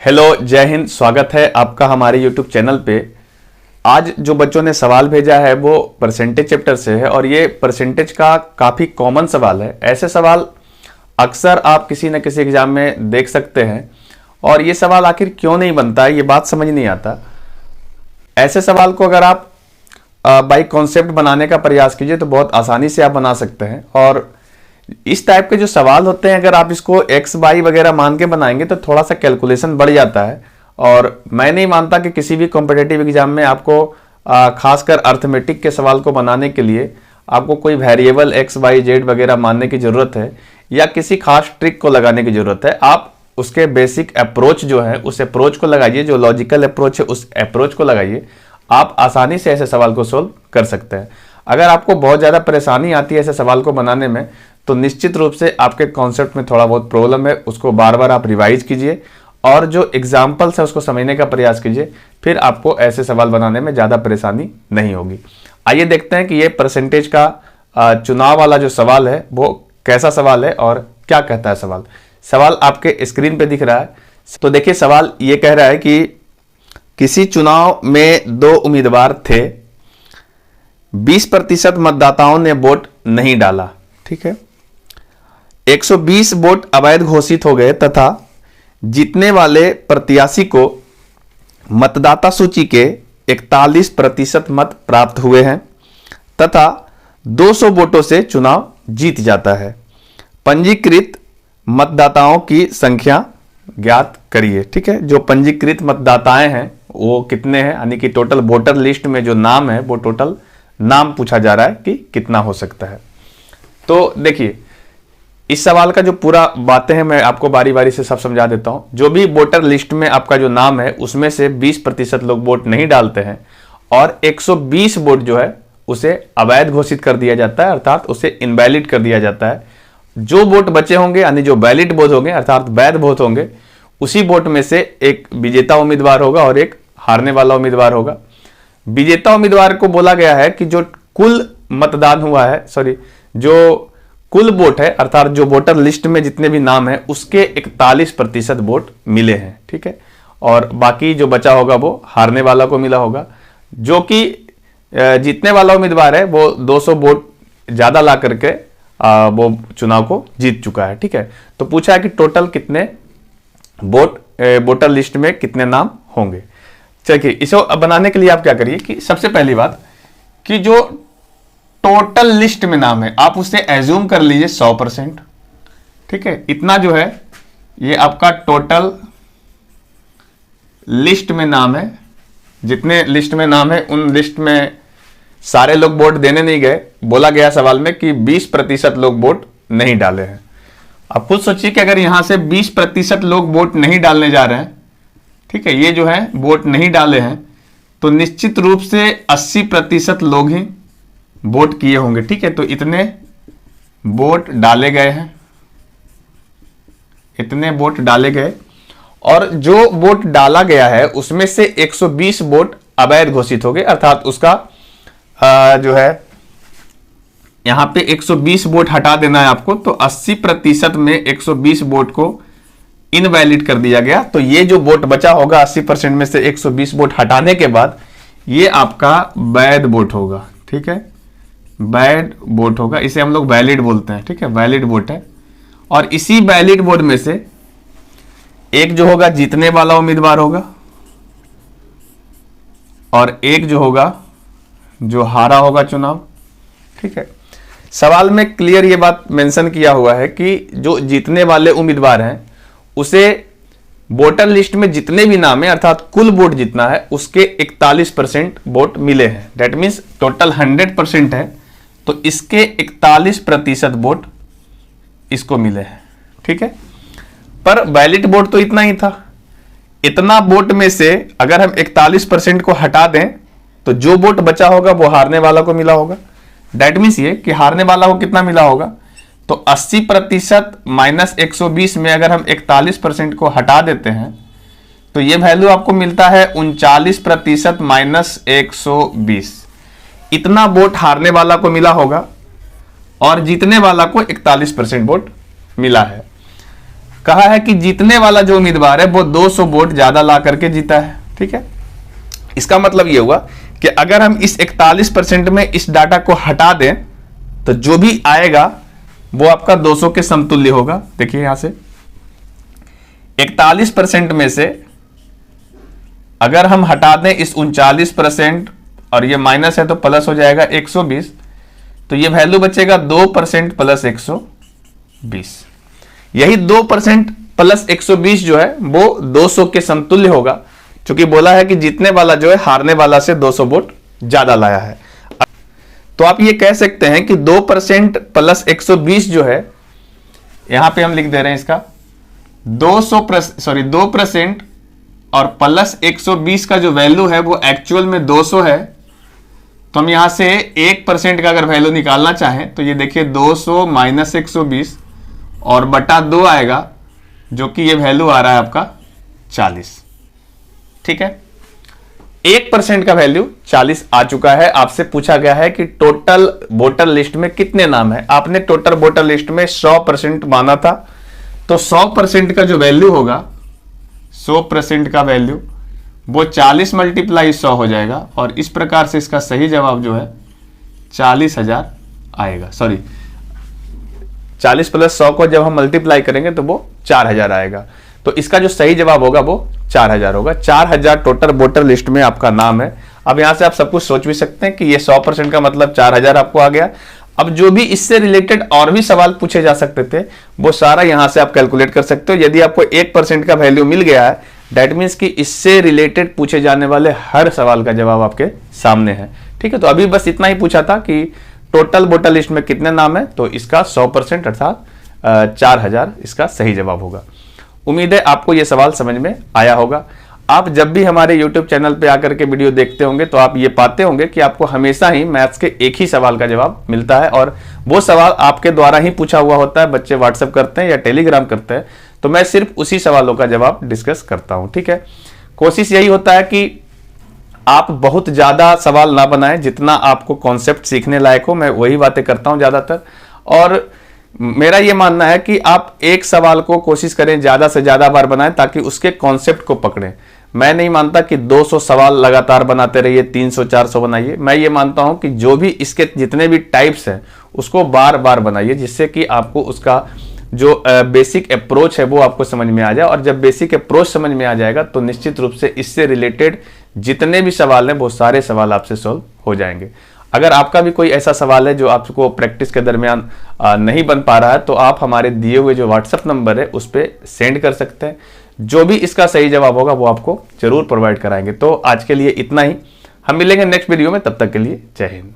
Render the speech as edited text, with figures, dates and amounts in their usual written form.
Hello, जय हिंद। स्वागत है आपका हमारे YouTube चैनल पे। आज जो बच्चों ने सवाल भेजा है वो परसेंटेज चैप्टर से है और ये परसेंटेज का काफ़ी कॉमन सवाल है। ऐसे सवाल अक्सर आप किसी न किसी एग्जाम में देख सकते हैं और ये सवाल आखिर क्यों नहीं बनता है, ये बात समझ नहीं आता। ऐसे सवाल को अगर आप बाई कॉन्सेप्ट बनाने का प्रयास कीजिए तो बहुत आसानी से आप बना सकते हैं। और इस टाइप के जो सवाल होते हैं, अगर आप इसको एक्स बाई वगैरह मान के बनाएंगे तो थोड़ा सा कैलकुलेशन बढ़ जाता है। और मैं नहीं मानता कि किसी भी कॉम्पिटिटिव एग्जाम में आपको खासकर अर्थमेटिक के सवाल को बनाने के लिए आपको कोई वेरिएबल एक्स वाई जेड वगैरह मानने की जरूरत है या किसी खास ट्रिक को लगाने की जरूरत है। आप उसके बेसिक अप्रोच जो है उस अप्रोच को लगाइए, जो लॉजिकल अप्रोच है उस अप्रोच को लगाइए। आप आसानी से ऐसे सवाल को सोल्व कर सकते हैं। अगर आपको बहुत ज़्यादा परेशानी आती है ऐसे सवाल को बनाने में तो निश्चित रूप से आपके कॉन्सेप्ट में थोड़ा बहुत प्रॉब्लम है, उसको बार बार आप रिवाइज कीजिए और जो एग्जाम्पल्स है उसको समझने का प्रयास कीजिए, फिर आपको ऐसे सवाल बनाने में ज़्यादा परेशानी नहीं होगी। आइए देखते हैं कि ये परसेंटेज का चुनाव वाला जो सवाल है वो कैसा सवाल है और क्या कहता है सवाल। सवाल आपके स्क्रीन पे दिख रहा है। तो देखिए, सवाल ये कह रहा है कि किसी चुनाव में दो उम्मीदवार थे, 20% मतदाताओं ने वोट नहीं डाला। ठीक है, 120 वोट अवैध घोषित हो गए तथा जीतने वाले प्रत्याशी को मतदाता सूची के 41% मत प्राप्त हुए हैं तथा 200 वोटों से चुनाव जीत जाता है। पंजीकृत मतदाताओं की संख्या ज्ञात करिए। ठीक है, जो पंजीकृत मतदाताएं हैं वो कितने हैं, यानी कि टोटल वोटर लिस्ट में जो नाम है वो टोटल नाम पूछा जा रहा है कि कितना हो सकता है। तो देखिए, इस सवाल का जो पूरा बातें हैं मैं आपको बारी बारी से सब समझा देता हूं। जो भी वोटर लिस्ट में आपका जो नाम है उसमें से 20% लोग वोट नहीं डालते हैं और 120 वोट जो है उसे अवैध घोषित कर दिया जाता है, अर्थात उसे इनवैलिड कर दिया जाता है। जो वोट बचे होंगे यानी जो वैलिड वोट होंगे अर्थात वैध वोट होंगे, उसी वोट में से एक विजेता उम्मीदवार होगा और एक हारने वाला उम्मीदवार होगा। विजेता उम्मीदवार को बोला गया है कि जो कुल मतदान हुआ है, जो कुल वोट है अर्थात जो वोटर लिस्ट में जितने भी नाम है उसके 41% वोट मिले हैं। ठीक है, और बाकी जो बचा होगा वो हारने वाला को मिला होगा। जो कि जीतने वाला उम्मीदवार है वो 200 वोट ज्यादा ला करके वो चुनाव को जीत चुका है। ठीक है, तो पूछा है कि टोटल कितने वोटर लिस्ट में कितने नाम होंगे। चलिए, इसे बनाने के लिए आप क्या करिए कि सबसे पहली बात कि जो टोटल लिस्ट में नाम है आप उसे एज्यूम कर लीजिए 100%। ठीक है, इतना जो है ये आपका टोटल लिस्ट में नाम है। जितने लिस्ट में नाम है उन लिस्ट में सारे लोग वोट देने नहीं गए। बोला गया सवाल में कि 20% लोग वोट नहीं डाले हैं। अब खुद सोचिए कि अगर यहां से 20% लोग वोट नहीं डालने जा रहे हैं, ठीक है, ये जो है वोट नहीं डाले हैं, तो निश्चित रूप से 80% लोग ही वोट किए होंगे। ठीक है, तो इतने वोट डाले गए हैं, इतने वोट डाले गए और जो वोट डाला गया है उसमें से 120 वोट अवैध घोषित हो गए, अर्थात उसका जो है यहां पे 120 वोट हटा देना है आपको। तो 80% में 120 वोट को इनवैलिड कर दिया गया। तो ये जो वोट बचा होगा 80% में से 120 वोट हटाने के बाद ये आपका वैध वोट होगा। ठीक है, वैध वोट होगा, इसे हम लोग वैलिड बोलते हैं। ठीक है, वैलिड वोट है और इसी वैलिड वोट में से एक जो होगा जीतने वाला उम्मीदवार होगा और एक जो होगा जो हारा होगा चुनाव। ठीक है, सवाल में क्लियर ये बात मेंशन किया हुआ है कि जो जीतने वाले उम्मीदवार हैं उसे वोटर लिस्ट में जितने भी नाम है अर्थात कुल वोट जितना है उसके 41% वोट मिले हैं। दैट मीन्स टोटल 100% है तो इसके 41% वोट इसको मिले हैं। ठीक है, पर वैलिड वोट तो इतना ही था। इतना वोट में से अगर हम 41% को हटा दें तो जो वोट बचा होगा वो हारने वाला को मिला होगा। दैट मीन्स ये कि हारने वाला को कितना मिला होगा, तो 80% माइनस 120 में अगर हम 41% को हटा देते हैं तो ये वैल्यू आपको मिलता है 39% माइनस 120। इतना वोट हारने वाला को मिला होगा और जीतने वाला को 41% वोट मिला है। कहा है कि जीतने वाला जो उम्मीदवार है वो 200 वोट ज्यादा ला करके जीता है। ठीक है, इसका मतलब ये हुआ कि अगर हम इस 41% में इस डाटा को हटा दें तो जो भी आएगा वो आपका 200 के समतुल्य होगा। देखिए यहां से 41% में से अगर हम हटा दें इस 39% और ये माइनस है तो प्लस हो जाएगा 120, तो ये वैल्यू बचेगा 2% प्लस 120। यही 2% प्लस 120 जो है वो 200 के समतुल्य होगा, क्योंकि बोला है कि जीतने वाला जो है हारने वाला से 200 वोट ज्यादा लाया है। तो आप ये कह सकते हैं कि 2% प्लस 120 जो है, यहां पे हम लिख दे रहे हैं इसका 2% और प्लस 120 का जो वैल्यू है वो एक्चुअल में 200 है। तो हम यहां से 1% का अगर वैल्यू निकालना चाहें तो ये देखिए 200 माइनस 120 और बटा 2 आएगा, जो कि ये वैल्यू आ रहा है आपका 40। ठीक है, 1% का वैल्यू 40 आ चुका है। आपसे पूछा गया है कि टोटल वोटर लिस्ट में कितने नाम है। आपने टोटल वोटर लिस्ट में 100% माना था, तो 100% का जो वैल्यू होगा, 100% का वैल्यू वो 40 मल्टीप्लाई 100 हो जाएगा और इस प्रकार से इसका सही जवाब जो है 40,000 आएगा। सॉरी, 40 प्लस 100 को जब हम मल्टीप्लाई करेंगे तो वो 4000 आएगा। तो इसका जो सही जवाब होगा वो 4000 होगा। 4000 टोटल वोटर लिस्ट में आपका नाम है। अब यहां से आप सब कुछ सोच भी सकते हैं कि ये 100% का मतलब 4000 आपको आ गया। अब जो भी इससे रिलेटेड और भी सवाल पूछे जा सकते थे वो सारा यहां से आप कैलकुलेट कर सकते हो। यदि आपको 1% का वैल्यू मिल गया है, दैट मीन्स कि इससे रिलेटेड पूछे जाने वाले हर सवाल का जवाब आपके सामने है। ठीक है, तो अभी बस इतना ही पूछा था कि टोटल वोटर लिस्ट में कितने नाम है, तो इसका 100% अर्थात 4000 इसका सही जवाब होगा। उम्मीद है आपको यह सवाल समझ में आया होगा। आप जब भी हमारे YouTube चैनल पे आकर के वीडियो देखते होंगे तो आप ये पाते होंगे कि आपको हमेशा ही मैथ्स के एक ही सवाल का जवाब मिलता है और वो सवाल आपके द्वारा ही पूछा हुआ होता है। बच्चे व्हाट्सएप करते हैं या टेलीग्राम करते हैं, तो मैं सिर्फ उसी सवालों का जवाब डिस्कस करता हूं। ठीक है, कोशिश यही होता है कि आप बहुत ज्यादा सवाल ना बनाएं, जितना आपको कॉन्सेप्ट सीखने लायक हो, मैं वही बातें करता हूं ज्यादातर। और मेरा यह मानना है कि आप एक सवाल को कोशिश करें ज्यादा से ज्यादा बार बनाएं ताकि उसके कॉन्सेप्ट को पकड़ें। मैं नहीं मानता कि 200 सवाल लगातार बनाते रहिए, 300-400 बनाइए। मैं ये मानता हूं कि जो भी इसके जितने भी टाइप्स हैं उसको बार बार बनाइए, जिससे कि आपको उसका जो बेसिक अप्रोच है वो आपको समझ में आ जाए। और जब बेसिक अप्रोच समझ में आ जाएगा तो निश्चित रूप से इससे रिलेटेड जितने भी सवाल हैं वो सारे सवाल आपसे सॉल्व हो जाएंगे। अगर आपका भी कोई ऐसा सवाल है जो आपको प्रैक्टिस के दरमियान नहीं बन पा रहा है, तो आप हमारे दिए हुए जो व्हाट्सएप नंबर है उस पर सेंड कर सकते हैं। जो भी इसका सही जवाब होगा वो आपको जरूर प्रोवाइड कराएंगे। तो आज के लिए इतना ही, हम मिलेंगे नेक्स्ट वीडियो में, तब तक के लिए जय हिंद।